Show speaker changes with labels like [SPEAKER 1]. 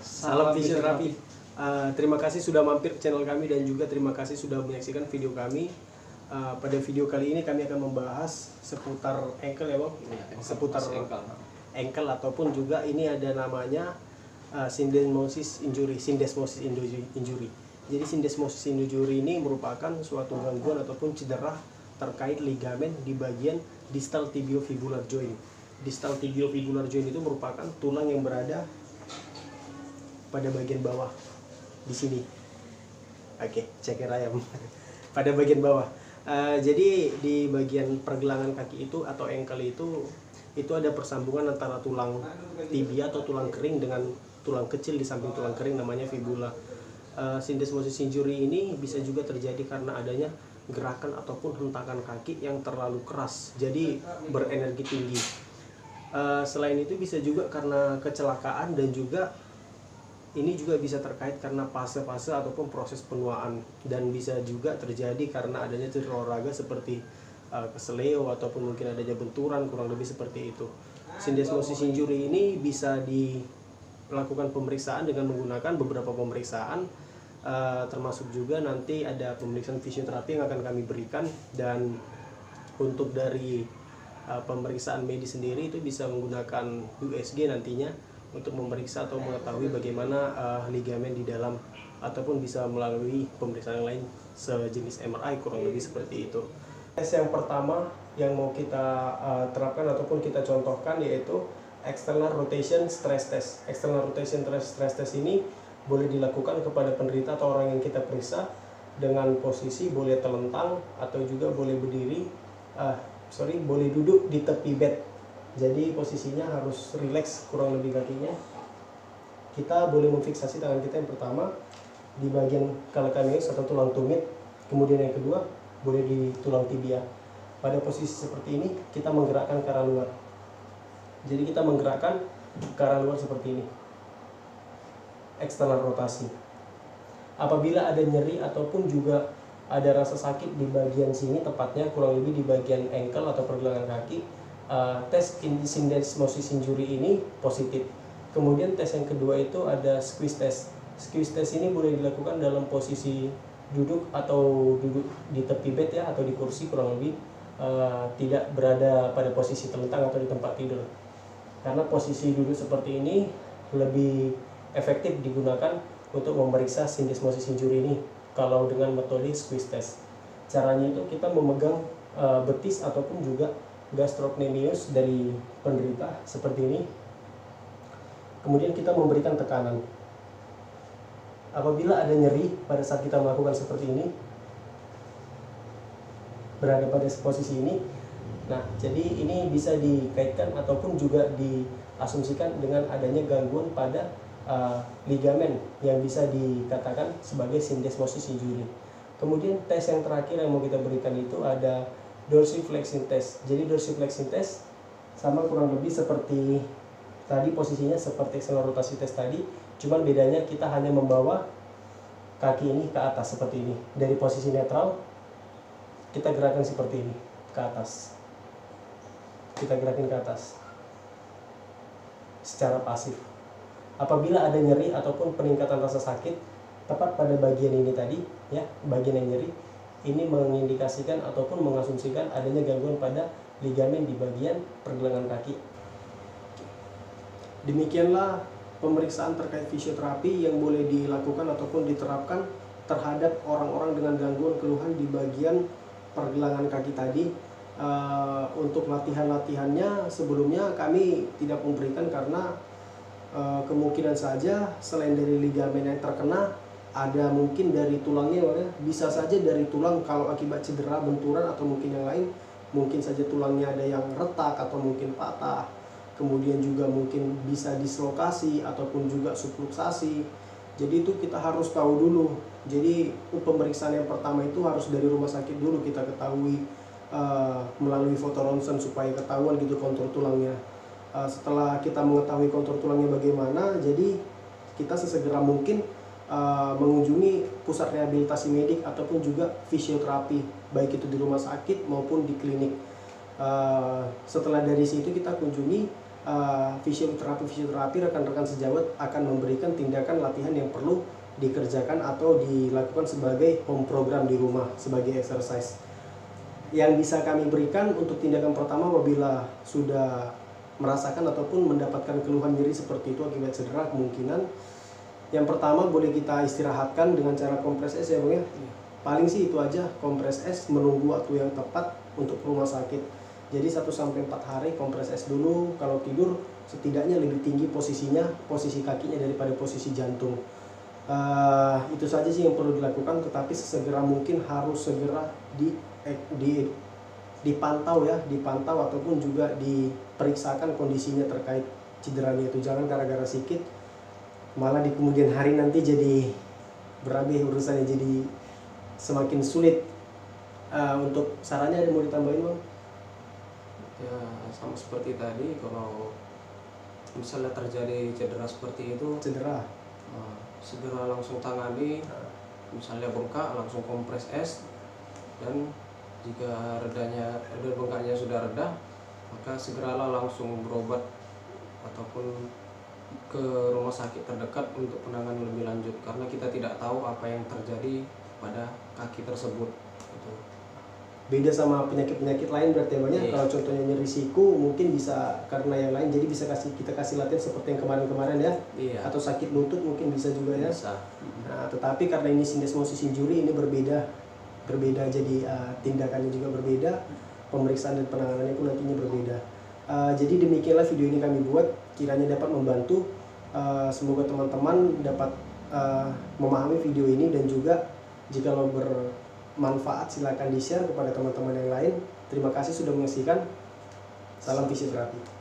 [SPEAKER 1] Salam fisioterapi. Terima kasih sudah mampir ke channel kami dan juga terima kasih sudah menyaksikan video kami. Pada video kali ini kami akan membahas seputar ankle ya Bang, seputar ankle ataupun juga ini ada namanya syndesmosis injury. Jadi syndesmosis injury ini merupakan suatu gangguan ataupun cedera terkait ligamen di bagian distal tibiofibular joint. Distal tibiofibular joint itu merupakan tulang yang berada pada bagian bawah di sini. Oke, ceker ayam. Pada bagian bawah. Jadi di bagian pergelangan kaki itu atau ankle itu ada persambungan antara tulang tibia atau tulang kering dengan tulang kecil di samping tulang kering namanya fibula. Syndesmosis injury ini bisa juga terjadi karena adanya gerakan ataupun hentakan kaki yang terlalu keras, jadi berenergi tinggi. Selain itu bisa juga karena kecelakaan dan juga ini juga bisa terkait karena fase-fase ataupun proses penuaan, dan bisa juga terjadi karena adanya cedera olahraga seperti keseleo ataupun mungkin adanya benturan, kurang lebih seperti itu. Syndesmosis injury ini bisa dilakukan pemeriksaan dengan menggunakan beberapa pemeriksaan, termasuk juga nanti ada pemeriksaan fisioterapi yang akan kami berikan, dan untuk dari pemeriksaan medis sendiri itu bisa menggunakan USG nantinya untuk memeriksa atau mengetahui bagaimana ligamen di dalam, ataupun bisa melalui pemeriksaan yang lain sejenis MRI, kurang lebih seperti itu. Tes yang pertama yang mau kita terapkan ataupun kita contohkan yaitu external rotation stress test. External rotation stress test ini boleh dilakukan kepada penderita atau orang yang kita periksa dengan posisi boleh telentang atau juga boleh berdiri, boleh duduk di tepi bed. Jadi posisinya harus rileks kurang lebih kakinya. Kita boleh memfiksasi tangan kita yang pertama di bagian calcaneus atau tulang tumit, kemudian yang kedua boleh di tulang tibia. Pada posisi seperti ini kita menggerakkan ke arah luar. Jadi kita menggerakkan ke arah luar seperti ini. Eksternal rotasi. Apabila ada nyeri ataupun juga ada rasa sakit di bagian sini, tepatnya kurang lebih di bagian ankle atau pergelangan kaki, tes syndesmosis injury ini positif. Kemudian tes yang kedua itu ada squeeze test. Squeeze test ini boleh dilakukan dalam posisi duduk atau duduk di tepi bed ya, atau di kursi, kurang lebih tidak berada pada posisi telentang atau di tempat tidur. Karena posisi duduk seperti ini lebih efektif digunakan untuk memeriksa syndesmosis injury ini kalau dengan metode squeeze test. Caranya itu kita memegang betis ataupun juga gastrocnemius dari penderita seperti ini. Kemudian kita memberikan tekanan. Apabila ada nyeri pada saat kita melakukan seperti ini, berada pada posisi ini, nah jadi ini bisa dikaitkan ataupun juga diasumsikan dengan adanya gangguan pada ligamen yang bisa dikatakan sebagai syndesmosis injury. Kemudian tes yang terakhir yang mau kita berikan itu ada dorsiflexing test. Jadi dorsiflexing test sama kurang lebih seperti tadi, posisinya seperti external rotasi test tadi, cuman bedanya kita hanya membawa kaki ini ke atas seperti ini. Dari posisi netral kita gerakan seperti ini ke atas. Kita gerakin ke atas secara pasif. Apabila ada nyeri ataupun peningkatan rasa sakit tepat pada bagian ini tadi ya, bagian yang nyeri, ini mengindikasikan ataupun mengasumsikan adanya gangguan pada ligamen di bagian pergelangan kaki. Demikianlah pemeriksaan terkait fisioterapi yang boleh dilakukan ataupun diterapkan terhadap orang-orang dengan gangguan keluhan di bagian pergelangan kaki tadi. Untuk latihan-latihannya sebelumnya kami tidak memberikan karena kemungkinan saja selain dari ligamen yang terkena, ada mungkin dari tulangnya, bisa saja dari tulang kalau akibat cedera, benturan atau mungkin yang lain, mungkin saja tulangnya ada yang retak atau mungkin patah, kemudian juga mungkin bisa dislokasi ataupun juga subluxasi. Jadi itu kita harus tahu dulu. Jadi pemeriksaan yang pertama itu harus dari rumah sakit dulu kita ketahui melalui foto ronsen supaya ketahuan gitu kontur tulangnya. Setelah kita mengetahui kontur tulangnya bagaimana, jadi kita sesegera mungkin mengunjungi pusat rehabilitasi medik ataupun juga fisioterapi, baik itu di rumah sakit maupun di klinik. Setelah dari situ kita kunjungi fisioterapi rekan-rekan sejawat akan memberikan tindakan latihan yang perlu dikerjakan atau dilakukan sebagai home program di rumah sebagai exercise. Yang bisa kami berikan untuk tindakan pertama apabila sudah merasakan ataupun mendapatkan keluhan nyeri seperti itu akibat cedera, kemungkinan yang pertama boleh kita istirahatkan dengan cara kompres es ya Bang ya. Paling sih itu aja, kompres es, menunggu waktu yang tepat untuk rumah sakit. Jadi 1-4 hari kompres es dulu. Kalau tidur setidaknya lebih tinggi posisinya, posisi kakinya daripada posisi jantung. Itu saja sih yang perlu dilakukan, tetapi sesegera mungkin harus segera dipantau ya, dipantau ataupun juga diperiksakan kondisinya terkait cederanya itu. Jangan gara-gara sikit malah di kemudian hari nanti jadi berabe urusannya, jadi semakin sulit. Untuk sarannya ada mau ditambahin Bang?
[SPEAKER 2] Ya sama seperti tadi, kalau misalnya terjadi cedera seperti itu, segera langsung tangani. Misalnya bengkak, langsung kompres es, dan jika bengkaknya sudah reda, maka segeralah langsung berobat ataupun ke rumah sakit terdekat untuk penanganan lebih lanjut, karena kita tidak tahu apa yang terjadi pada kaki tersebut.
[SPEAKER 1] Beda sama penyakit-penyakit lain berarti banyak.
[SPEAKER 2] Iya.
[SPEAKER 1] Kalau contohnya nyeri siku mungkin bisa karena yang lain, jadi bisa kita kasih latihan seperti yang kemarin-kemarin ya.
[SPEAKER 2] Iya.
[SPEAKER 1] Atau sakit lutut mungkin bisa juga ya.
[SPEAKER 2] Bisa.
[SPEAKER 1] Nah, tetapi karena ini syndesmosis injury ini berbeda, jadi tindakannya juga berbeda, pemeriksaan dan penanganannya pun nantinya berbeda. Jadi demikianlah video ini kami buat, kiranya dapat membantu. Semoga teman-teman dapat memahami video ini, dan juga jika lo bermanfaat silakan di-share kepada teman-teman yang lain. Terima kasih sudah menyaksikan. Salam fisioterapi.